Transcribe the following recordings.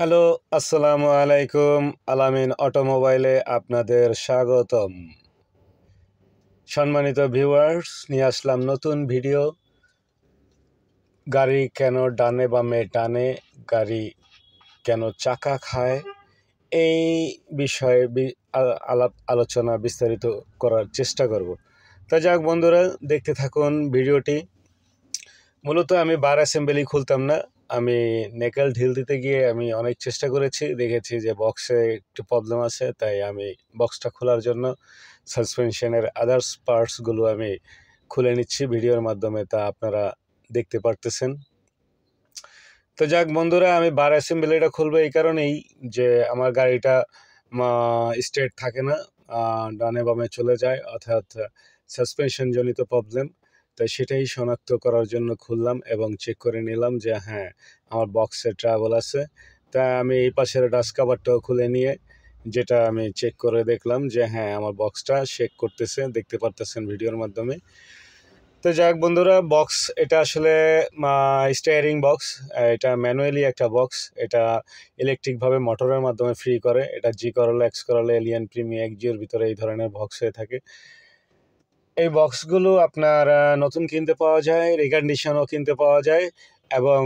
Hello, আসসালামু আলাইকুম। আলামিন অটোমোবাইলে আপনাদের স্বাগতম। সম্মানিত ভিউয়ার্স, নিয়ে আসলাম নতুন ভিডিও। গাড়ি কেন ডানে বামে টানে, গাড়ি কেন চাকা খায়, এই বিষয়ে আলোচনা বিস্তারিত করার চেষ্টা করব। তা যাক বন্ধুরা, দেখতে থাকুন ভিডিওটি। মূলত আমি বার অ্যাসেম্বলি খুলতাম না। আমি নেকেল ঢিল দিতে গিয়ে আমি অনেক চেষ্টা করেছি, দেখেছি যে বক্সে একটু প্রবলেম আছে, তাই আমি বক্সটা খোলার জন্য সাসপেনশনের আদার্স পার্টসগুলো আমি খুলে নিচ্ছি ভিডিওর মাধ্যমে, তা আপনারা দেখতে পারতেছেন। তো যাক বন্ধুরা, আমি বার অ্যাসেম্বলিটা খুলবো এই কারণেই যে আমার গাড়িটা স্ট্রেট থাকে না, ডানে বামে চলে যায়, অর্থাৎ সাসপেনশন জনিত প্রবলেম। তাই সেটাই শনাক্ত করার জন্য খুললাম এবং চেক করে নিলাম যে হ্যাঁ, আমার বক্সে ট্রাবল আছে। তাই আমি এই পাশের ডাস্ট কাভারটাও খুলে নিয়ে যেটা আমি চেক করে দেখলাম যে হ্যাঁ, আমার বক্সটা শেক করতেছে, দেখতে পারতেছেন ভিডিওর মাধ্যমে। তো যাক বন্ধুরা, বক্স এটা আসলে স্টিয়ারিং বক্স। এটা ম্যানুয়ালি একটা বক্স। এটা ইলেকট্রিকভাবে মোটরের মাধ্যমে ফ্রি করে। এটা জি করলা, এক্স করলা, এলিয়ান, প্রিমি, এক্সজিওর ভিতরে এই ধরনের বক্স হয়ে থাকে। এই বক্সগুলো আপনার নতুন কিনতে পাওয়া যায়, রিকন্ডিশনও কিনতে পাওয়া যায় এবং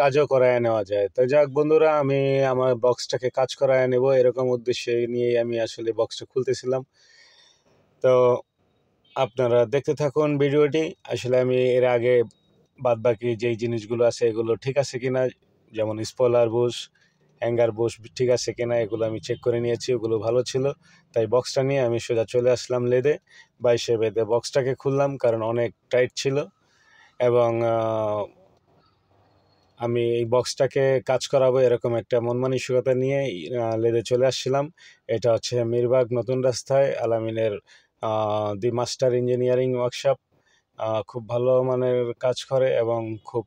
কাজও করায় নেওয়া যায়। তো যাক বন্ধুরা, আমি আমার বক্সটাকে কাজ করায় নেব এরকম উদ্দেশ্যে নিয়েই আমি আসলে বক্সটা খুলতেছিলাম। তো আপনারা দেখতে থাকুন ভিডিওটি। আসলে আমি এর আগে বাদবাকি যেই জিনিসগুলো আছে এগুলো ঠিক আছে কিনা, যেমন স্পয়লার বুশ, হ্যাঙ্গার বুশ ঠিক আছে কিনা, এগুলো আমি চেক করে নিয়েছি, ওগুলো ভালো ছিল। তাই বক্সটা নিয়ে আমি সোজা চলে আসলাম লেদে। বাইশে বেদে বক্সটাকে খুললাম কারণ অনেক টাইট ছিল এবং আমি এই বক্সটাকে কাজ করাবো এরকম একটা মন মানসিকতা নিয়ে লেদে চলে আসছিলাম। এটা হচ্ছে মিরবাগ নতুন রাস্তায় আলামিনের দি মাস্টার ইঞ্জিনিয়ারিং ওয়ার্কশপ। খুব ভালো মানের কাজ করে এবং খুব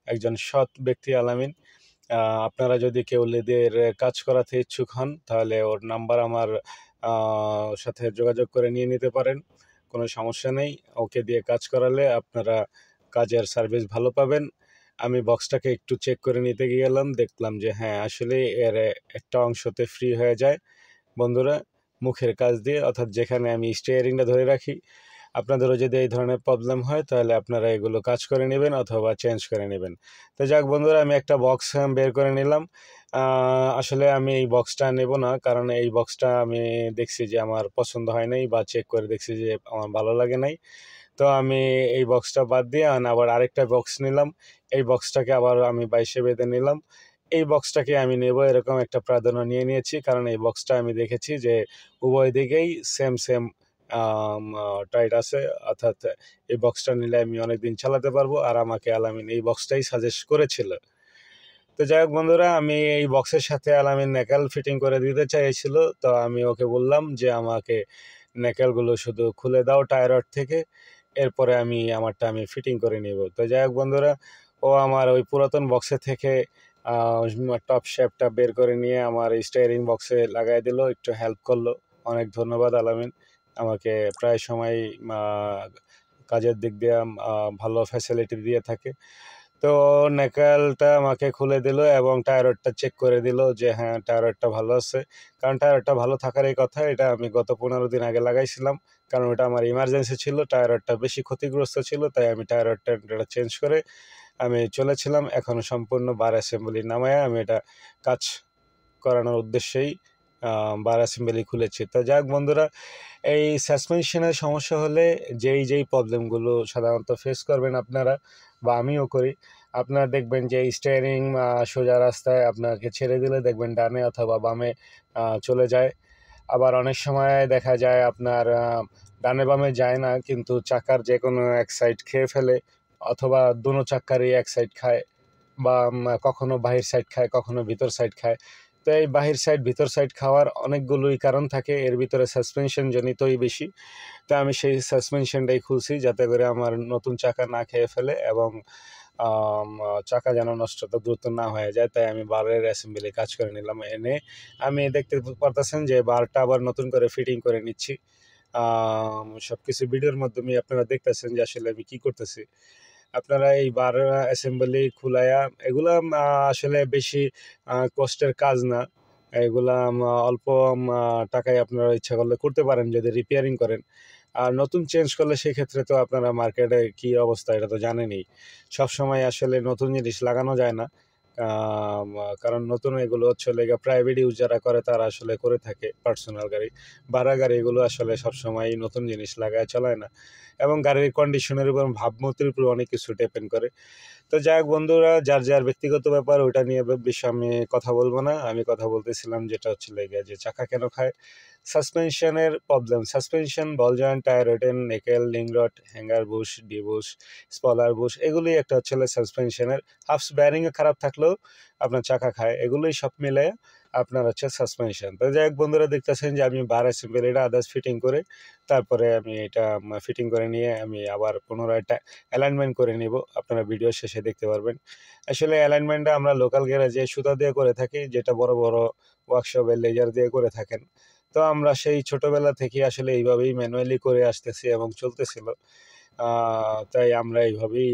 একজন সৎ ব্যক্তি আলামিন। আপনারা যদি কেউ লেদের কাজ করাতে ইচ্ছুক হন তাহলে ওর নাম্বার আমার সাথে যোগাযোগ করে নিয়ে নিতে পারেন, কোনো সমস্যা নেই। ওকে দিয়ে কাজ করালে আপনারা কাজের সার্ভিস ভালো পাবেন। আমি বক্সটাকে একটু চেক করে নিতে গেলাম, দেখলাম যে হ্যাঁ, আসলে এর একটা অংশতে ফ্রি হয়ে যায় বন্ধুরা, মুখের কাজ দিয়ে, অর্থাৎ যেখানে আমি স্টিয়ারিংটা ধরে রাখি। আপনাদেরও যদি এই ধরনের প্রবলেম হয় তাহলে আপনারা এগুলো কাজ করে নেবেন অথবা চেঞ্জ করে নেবেন। তো যাক বন্ধুরা, আমি একটা বক্স বের করে নিলাম। আসলে আমি এই বক্সটা নেব না, কারণ এই বক্সটা আমি দেখছি যে আমার পছন্দ হয় নাই, বা চেক করে দেখছি যে আমার ভালো লাগে নাই। তো আমি এই বক্সটা বাদ দিয়ে আবার আরেকটা বক্স নিলাম। এই বক্সটাকে আবার আমি 22 বেঁধে নিলাম। এই বক্সটাকে আমি নেব এরকম একটা প্রাধান্য নিয়ে নিয়েছি, কারণ এই বক্সটা আমি দেখেছি যে উভয় দিকেই সেম সেম টাইট আছে, অর্থাৎ এই বক্সটা নিলে আমি অনেকদিন চালাতে পারবো, আর আমাকে আলামিন এই বক্সটাই সাজেস্ট করেছিল। তো যাই হোক বন্ধুরা, আমি এই বক্সের সাথে আলামিন ন্যাকেল ফিটিং করে দিতে চাইছিল। তো আমি ওকে বললাম যে আমাকে ন্যাকেলগুলো শুধু খুলে দাও টায়ার রড থেকে, এরপরে আমারটা আমি ফিটিং করে নিব। তো যাই হোক বন্ধুরা, ও আমার ওই পুরাতন বক্সে থেকে টপ শেপটা বের করে নিয়ে আমার স্টিয়ারিং বক্সে লাগাই দিল, একটু হেল্প করলো। অনেক ধন্যবাদ আলামিন, আমাকে প্রায় সময় কাজের দিক দিয়ে ভালো ফ্যাসিলিটি দিয়ে থাকে। তো ন্যাকেলটা আমাকে খুলে দিল এবং টায়ারটা চেক করে দিল যে হ্যাঁ, টায়ারটা ভালো আছে। কারণ টায়ারটা ভালো থাকারই কথা। এটা আমি গত 15 দিন আগে লাগাইছিলাম, কারণ ওটা আমার ইমার্জেন্সি ছিল। টায়ারটা বেশি ক্ষতিগ্রস্ত ছিল, তাই আমি টায়ারটা চেঞ্জ করে আমি চলেছিলাম। এখন সম্পূর্ণ বার অ্যাসেম্বলি নামায়া আমি এটা কাজ করানোর উদ্দেশ্যেই বার অ্যাসেম্বলি খুলেছি। তো যাক বন্ধুরা, এই সাসপেনশনের সমস্যা হলে যেই প্রবলেমগুলো সাধারণত ফেস করবেন আপনারা, বা আমিও করি, আপনারা দেখবেন যে স্টিয়ারিং সোজা রাস্তায় আপনাকে ছেড়ে দিলে দেখবেন ডানে অথবা বামে চলে যায়। আবার অনেক সময় দেখা যায় আপনার ডানে বামে যায় না, কিন্তু চাকার যে কোনো এক সাইড খেয়ে ফেলে, অথবা দোনো চাক্কারই এক সাইড খায়, বা কখনো বাহির সাইড খায়, কখনো ভিতর সাইড খায়। তো এই বাহির সাইড ভিতর সাইড খাওয়ার অনেকগুলোই কারণ থাকে, এর ভিতরে সাসপেনশন জনিতই বেশি। তো আমি সেই সাসপেনশনটাই খুলছি যাতে করে আমার নতুন চাকা না খেয়ে ফেলে এবং চাকা যেন নষ্টটা দ্রুত না হয়ে যায়। তাই আমি বারের অ্যাসেম্বলি কাজ করে নিলাম এনে। আমি দেখতে পারতেছেন যে বারটা আবার নতুন করে ফিটিং করে নিচ্ছি। সব কিছু ভিডিওর মাধ্যমে আপনারা দেখতেছেন যে আসলে আমি কি করতেছি। আপনারা এই বার অ্যাসেম্বলি খুলায়া এগুলা আসলে বেশি কষ্টের কাজ না। এগুলা অল্প টাকায় আপনারা ইচ্ছা করলে করতে পারেন যদি রিপেয়ারিং করেন। আর নতুন চেঞ্জ করলে সেক্ষেত্রে তো আপনারা মার্কেটে কি অবস্থা এটা তো জানেনই। সবসময় আসলে নতুন জিনিস লাগানো যায় না। আম কারণ নতুন এগুলো হচ্ছে হলো গিয়ে প্রাইভেট ইউজ যারা করে তারা আসলে করে থাকে পার্সোনাল গাড়ি। ভাড়া গাড়ি এগুলো আসলে সবসময় নতুন জিনিস লাগায় চালায় না। এবং গাড়ির কন্ডিশনের উপর ভাবমূর্তির উপর অনেক কিছু ডিপেন্ড করে। তো যাই হোক বন্ধুরা, যার ব্যক্তিগত ব্যাপার ওইটা নিয়ে বেশি আমি কথা বলব না। আমি কথা বলতেছিলাম যেটা হচ্ছে লেগে যে চাকা কেন খায়? সাসপেনশনের problem. Suspension, ball joint, tie rod রোটেন, knuckle, link rod, hanger bush, D bush, স্পলার বুশ এগুলি একটা হচ্ছে হলো সাসপেনশনের। হাফস বেয়ারিংয়ে খারাপ থাকলেও আপনার চাকা খায়। এগুলোই সব মিলে আপনার হচ্ছে সাসপেনশন। তো যাই হোক বন্ধুরা, দেখতেছেন যে আমি বার অ্যাসেম্বলি এটা আদার্স ফিটিং করে তারপরে আমি এটা ফিটিং করে নিয়ে আমি আবার পুনরায় অ্যালাইনমেন্ট করে নিব। আপনারা ভিডিও শেষে দেখতে পারবেন। আসলে অ্যালাইনমেন্টটা আমরা লোকাল গ্যারেজে সুতা দিয়ে করে থাকি, যেটা বড় বড় ওয়ার্কশপে লেজার দিয়ে করে থাকেন। তো আমরা সেই ছোটবেলা থেকে আসলে এইভাবেই ম্যানুয়ালি করে আসতেছি এবং চলতেছিল। তাই আমরা এইভাবেই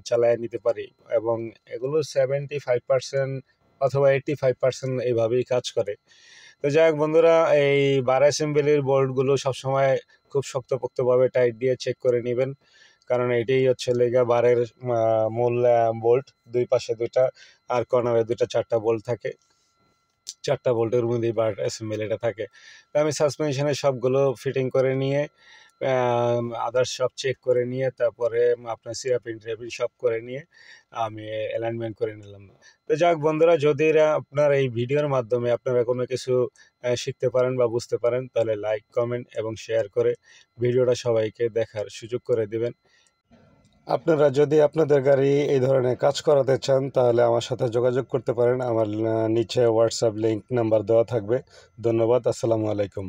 চালায় নিতে পারি এবং এগুলো 75% অথবা 85% এইভাবেই কাজ করে। তো যাই হোক বন্ধুরা, এই বার অ্যাসেম্বলির বোল্টগুলো সবসময় খুব শক্তপোক্তভাবে টাইট দিয়ে চেক করে নেবেন। কারণ এটাই হচ্ছে লেগা বারের মূল বোল্ট। ২ পাশে ২ টা আর কর্নারে ২ টা ৪ টা বোল্ট থাকে। ৪ টা বোল্টের মধ্যেই বার অ্যাসেম্বলিটা থাকে। তো আমি সাসপেনশনের সবগুলো ফিটিং করে নিয়ে আদার্স সব চেক করে নিয়ে তারপরে আপনার সিরাপিং-টিরাপিং সব করে নিয়ে আমি অ্যালাইনমেন্ট করে নিলাম। তো যাক বন্ধুরা, যদি আপনার এই ভিডিওর মাধ্যমে আপনারা কোনো কিছু শিখতে পারেন বা বুঝতে পারেন তাহলে লাইক, কমেন্ট এবং শেয়ার করে ভিডিওটা সবাইকে দেখার সুযোগ করে দিবেন। আপনারা যদি আপনাদের গাড়ি এই ধরনের কাজ করাতে চান তাহলে আমার সাথে যোগাযোগ করতে পারেন। আমার নিচে হোয়াটসঅ্যাপ লিংক নাম্বার দেওয়া থাকবে। ধন্যবাদ। আসসালামু আলাইকুম।